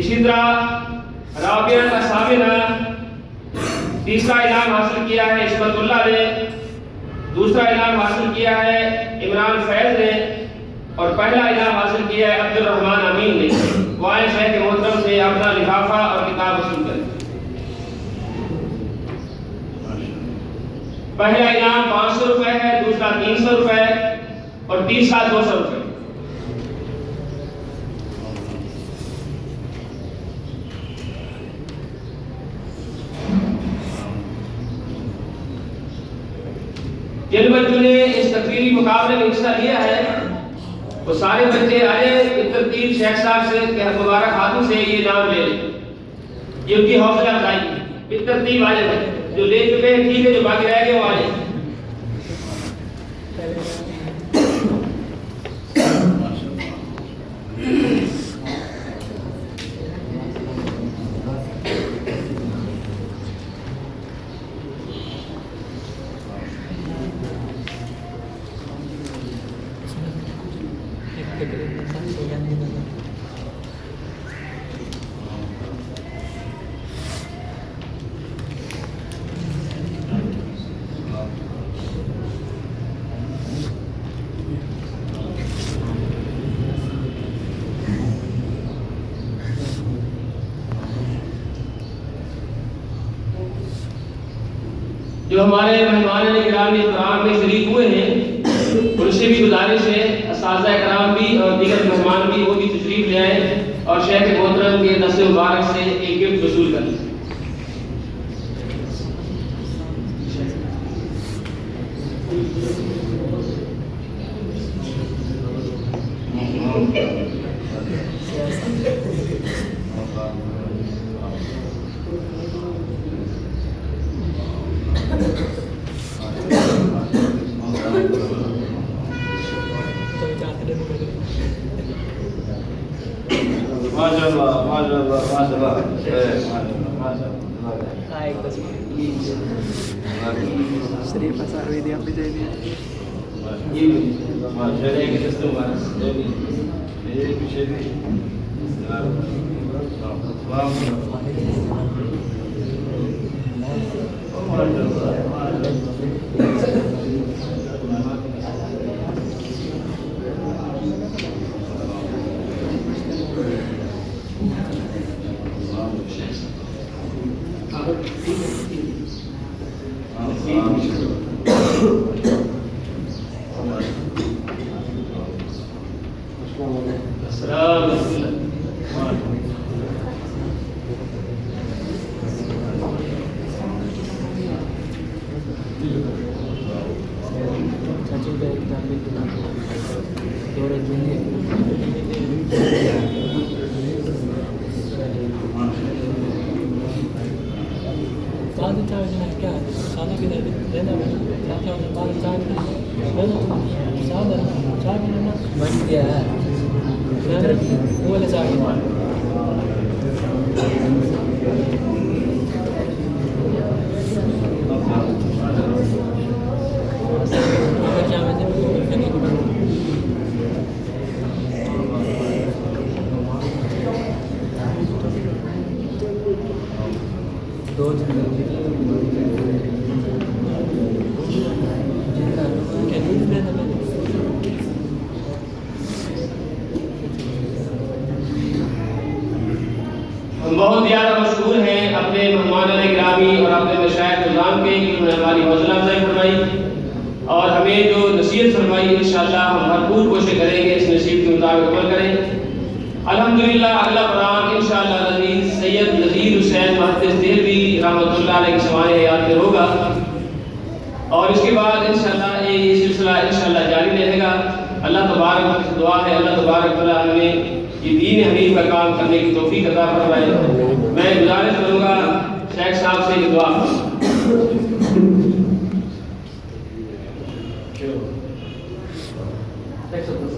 इसी तरह राबिया साबिना तीसरा इनाम हासिल किया है इस्मतुल्लाह ने, दूसरा इनाम हासिल किया है इमरान फैज ने और पहला इनाम हासिल किया है अब्दुल रहमान अमीन ने। वो आए शेख के मोहतरम से अपना लिफाफा और किताब वसूल करें। पहला इनाम 500 रुपए है, दूसरा 300 रुपए और तीसरा 200 रुपए। जिन बच्चों ने इस तकरीरी मुकाबले में हिस्सा लिया है वो सारे बच्चे आए तरतीब शेख साहब से मुबारक हाथों से ये नाम ले लें। ये उनकी हौसला अफजाई तरतीब आ जाए, जो ले चुके हैं ठीक है, जो बाकी रह गए वो आ जाए। जो हमारे मेहमान गिरामी इकराम में शरीक हुए हैं उनसे भी गुजारिश है असातिज़ा इकराम भी और दीगर मेहमान भी वो भी तशरीफ ले आए और शेख मोहतरम के दस्ते मुबारक से एक गिफ्ट वसूल करें। माशाअल्लाह माशाअल्लाह माशाअल्लाह शरीफ सारे दिया भी जाइए ये माशाअल्लाह के दस्ते मुबारक ये पीछे भी बहुत ज़्यादा मशहूर हैं अपने मेहमान गिरामी और अपने मशाइख निज़ाम के कि उन्होंने हमारी हौसला अफजाई फरमाई और हमें जो नसीहत फरमाई इंशाअल्लाह हम भरपूर कोशिश करेंगे इस नसीहत के मुताबिक अमल करें। अल्हम्दुलिल्लाह अगला प्रोग्राम इंशाअल्लाह अज़ीज़ सैयद नज़ीर हुसैन मुहद्दिस देहलवी रहमतुल्लाह अलैह के सवाए हयात में होगा और इसके बाद इंशाअल्लाह ये सिलसिला इंशाअल्लाह जारी रहेगा। अल्लाह तबारक से दुआ है अल्लाह तबारक तआला हमें ये दीन हनीफ का काम करने की तौफीक अता फरमाए। मैं गुजारिश करूँगा शेख साहब से दुआ